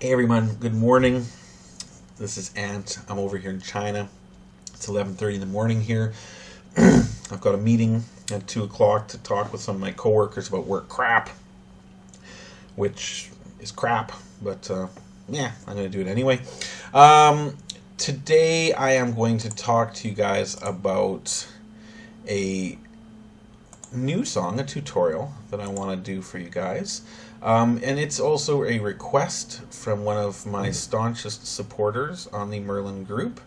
Hey everyone, good morning. This is Ant. I'm over here in China. It's 11:30 in the morning here. I've got a meeting at 2 o'clock to talk with some of my coworkers about work crap, which is crap, but yeah, I'm going to do it anyway. Today I am going to talk to you guys about a new song, a tutorial that I want to do for you guys. And it's also a request from one of my staunchest supporters on the Merlin group.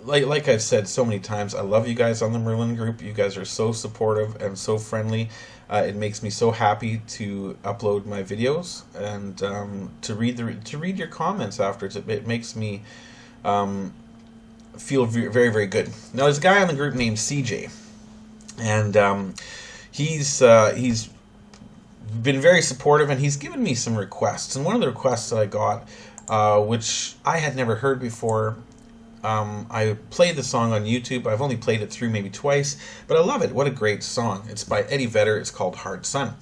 Like I've said so many times, I love you guys on the Merlin group. You guys are so supportive and so friendly. It makes me so happy to upload my videos and to read your comments afterwards. It makes me feel very, very good. Now, there's a guy on the group named CJ, and he's been very supportive, and he's given me some requests. And one of the requests that I got, which I had never heard before, I played the song on YouTube. I've only played it through maybe twice, but I love it. What a great song. It's by Vedder. It's called Hard Sun.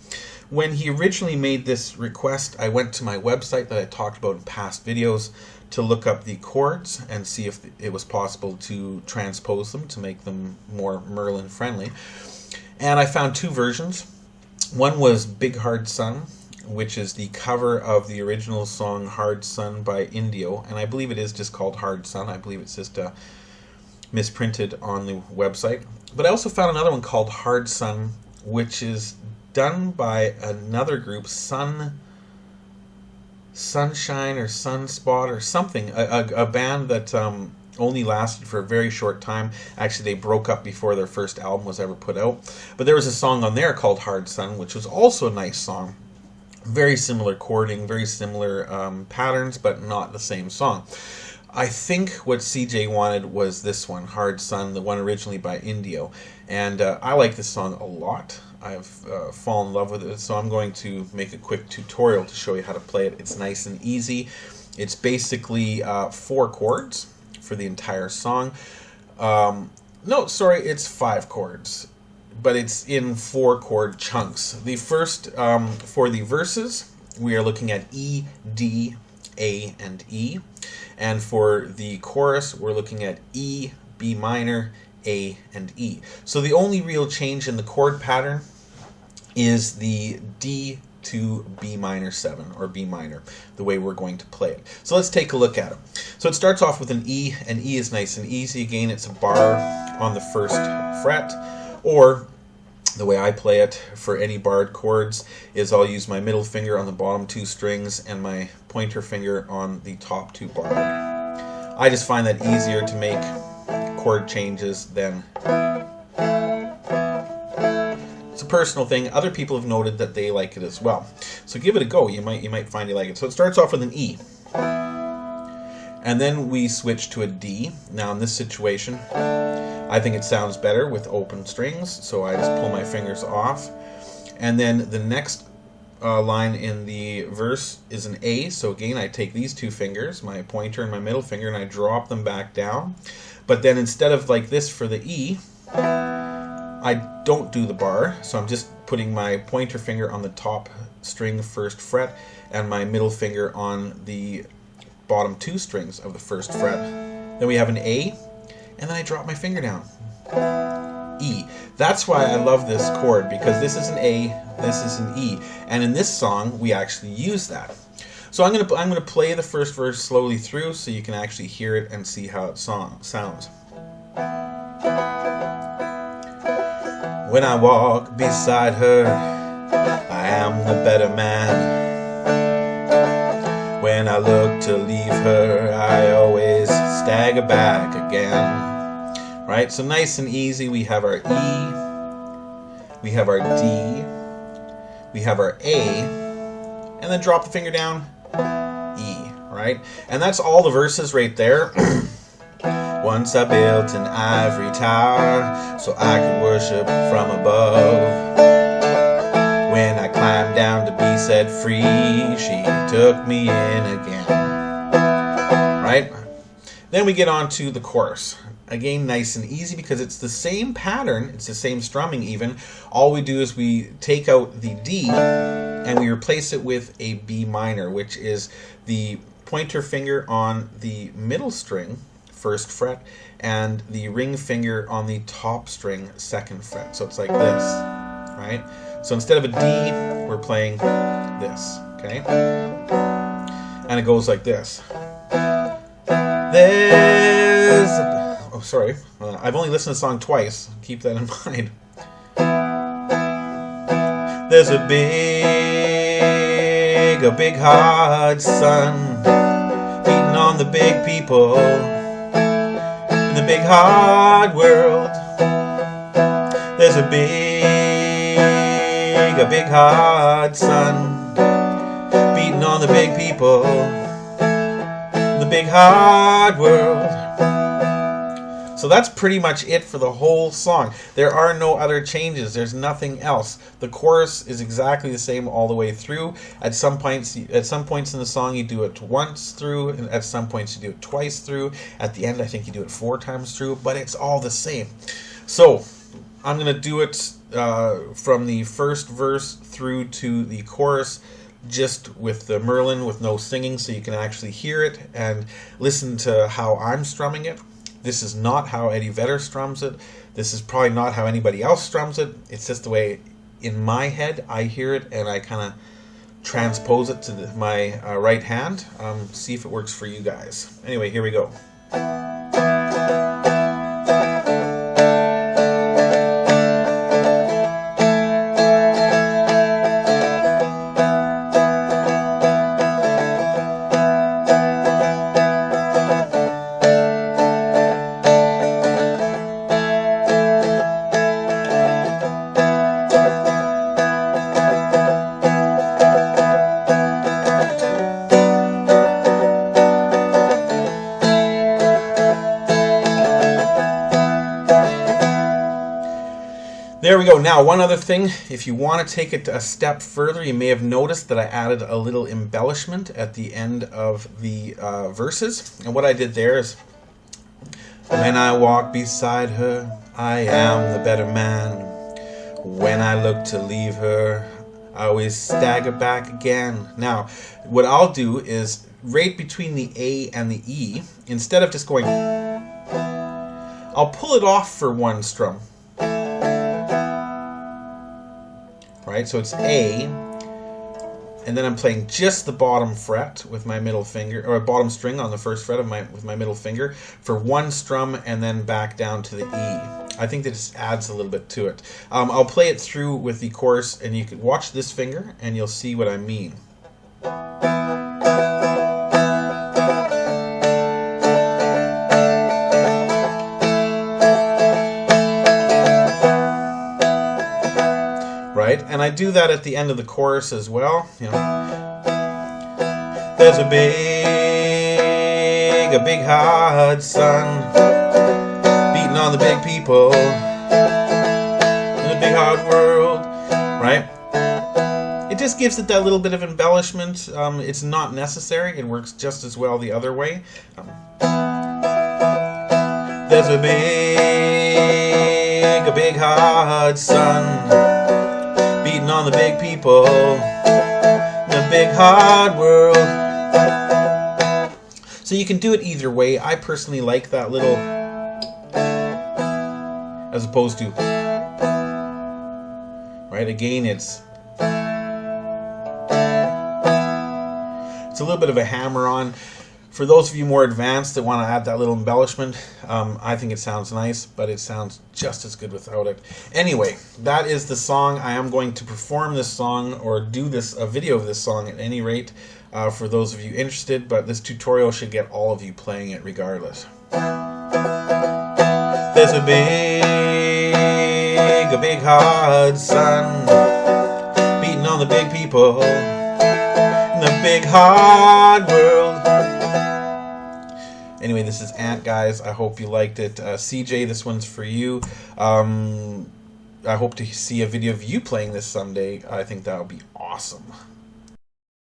When he originally made this request, I went to my website that I talked about in past videos to look up the chords and see if it was possible to transpose them to make them more Merlin friendly. And I found two versions. One was Big Hard Sun, which is the cover of the original song Hard Sun by Indio, and I believe it is just called Hard Sun. I believe it's just misprinted on the website. But I also found another one called Hard Sun, which is done by another group, Sunshine or Sunspot or something, a band that only lasted for a very short time. Actually, they broke up before their first album was ever put out. But there was a song on there called Hard Sun, which was also a nice song. Very similar chording, very similar patterns, but not the same song. I think what CJ wanted was this one, Hard Sun, the one originally by Indio. And I like this song a lot. I've fallen in love with it, so I'm going to make a quick tutorial to show you how to play it. It's nice and easy. It's basically 4 chords for the entire song. No, sorry, it's 5 chords, but it's in 4 chord chunks. The first, for the verses, we are looking at E, D, A, and E. And for the chorus, we're looking at E, B minor, A, and E. So the only real change in the chord pattern is the D to B minor 7, or B minor, the way we're going to play it. So let's take a look at it. So it starts off with an E, and E is nice and easy. Again, it's a bar on the first fret, or the way I play it for any barred chords is I'll use my middle finger on the bottom 2 strings and my pointer finger on the top 2 barred. I just find that easier to make chord changes than... It's a personal thing. Other people have noted that they like it as well. So give it a go. You might find you like it. So it starts off with an E. And then we switch to a D. Now in this situation, I think it sounds better with open strings, so I just pull my fingers off. And then the next line in the verse is an A, so again I take these 2 fingers, my pointer and my middle finger, and I drop them back down. But then instead of like this for the E, I don't do the bar, so I'm just putting my pointer finger on the top string first fret and my middle finger on the bottom 2 strings of the first fret. Then we have an A, and then I drop my finger down. E. That's why I love this chord, because this is an A, this is an E, and in this song we actually use that. So I'm gonna play the first verse slowly through so you can actually hear it and see how it sounds. When I walk beside her, I am the better man. When I look to leave her, I always stagger back again. Right, so nice and easy. We have our E, we have our D, we have our A, and then drop the finger down, E, right? And that's all the verses right there. Once I built an ivory tower so I could worship from above. When I climbed down to be set free, she took me in again. Right? Then we get on to the chorus. Again, nice and easy because it's the same pattern, it's the same strumming even. All we do is we take out the D and we replace it with a B minor, which is the pointer finger on the middle string, 1st fret, and the ring finger on the top string, 2nd fret. So it's like this, right? So instead of a D, we're playing this, okay? And it goes like this. There's oh, sorry. I've only listened to the song twice. Keep that in mind. There's a big hard sun beating on the big people in the big hard world. There's a big hard sun beating on the big people in the big hard world. So that's pretty much it for the whole song. There are no other changes. There's nothing else. The chorus is exactly the same all the way through. At some points in the song, you do it once through, and at some points you do it twice through. At the end, I think you do it 4 times through, but it's all the same. So I'm going to do it from the first verse through to the chorus, just with the Merlin, with no singing, so you can actually hear it and listen to how I'm strumming it. This is not how Eddie Vedder strums it. This is probably not how anybody else strums it. It's just the way in my head I hear it, and I kind of transpose it to my right hand. See if it works for you guys. Anyway, here we go. There we go. Now, one other thing, if you want to take it a step further, you may have noticed that I added a little embellishment at the end of the verses. And what I did there is, when I walk beside her, I am the better man. When I look to leave her, I always stagger back again. Now, what I'll do is, right between the A and the E, instead of just going, I'll pull it off for one strum. Right, so it's A, and then I'm playing just the bottom fret with my middle finger, or bottom string on the 1st fret of with my middle finger for one strum, and then back down to the E. I think that just adds a little bit to it. I'll play it through with the chorus, and you can watch this finger, and you'll see what I mean. Right? And I do that at the end of the chorus as well. You know, there's a big hard sun beating on the big people in the big hard world. Right? It just gives it that little bit of embellishment. It's not necessary. It works just as well the other way. There's a big hard sun beating on the big people in the big hard world. So you can do it either way. I personally like that little, as opposed to, right, again it's a little bit of a hammer on. For those of you more advanced that want to add that little embellishment, I think it sounds nice, but it sounds just as good without it. Anyway, that is the song. I am going to perform this song, or do a video of this song at any rate, for those of you interested, but this tutorial should get all of you playing it regardless. There's a big hard sun beating on the big people in the big hard world. Anyway, this is Ant, guys. I hope you liked it. CJ, this one's for you. I hope to see a video of you playing this someday. I think that would be awesome.